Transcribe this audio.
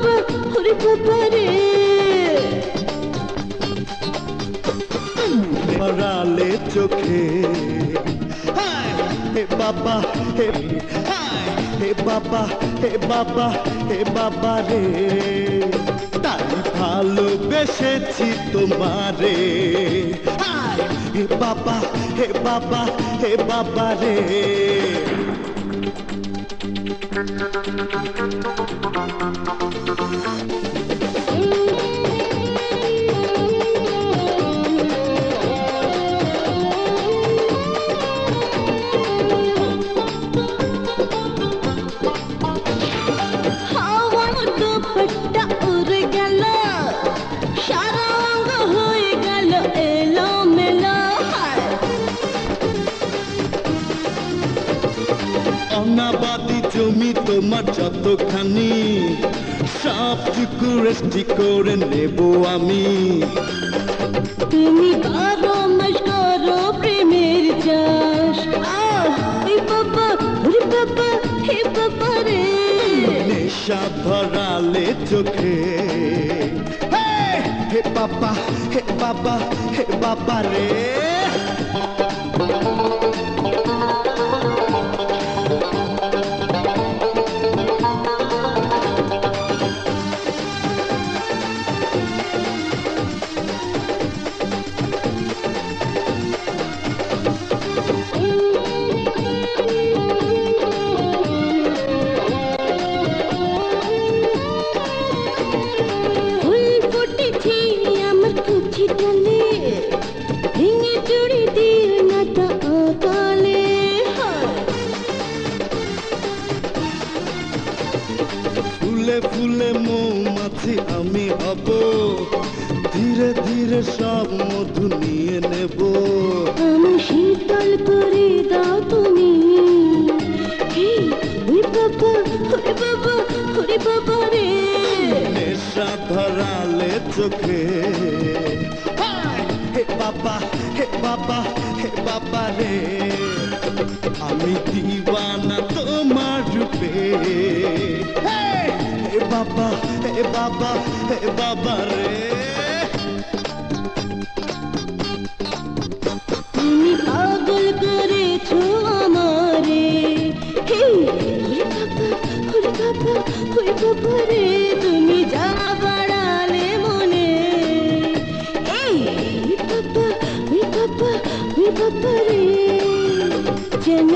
বাবা ওরে বাবা রে ভরালে চোখে হে বাবা হে হে বাবা হে বাবা হে বাবা রে তাই ভালোবেসেছি তোমারে হে বাবা হে বাবা হে বাবা রে অনাবাদি জমি তোমার যতখানি সবটুকু রেস্টি করে নেব আমি তুমি 12 মাস করো প্রেমের চাষ হে বাবা ওরে বাবা হে বাবা রে নেশা ধরালে চোখে হে বাবা হে বাবা হে বাবা রে ফুলে ফুলে মৌমাছি আমি হব ধীরে ধীরে সব মধু নিয়ে নেব আমি শীতল করে দাও তুমি ওরে বাবা ওরে বাবা ওরে বাবা রে নেশা ধরালে চোখে হে বাবা হে বাবা হে বাবা রে আমি দিওয়ানা তোমার রূপে হে বাবা হে বাবা হে বাবা রে তুমি পাগল করেছো আমারে ওরে বাবা ওরে বাবা রে তুমি যা বাড়ালে মনে ওরে বাবা রে যেন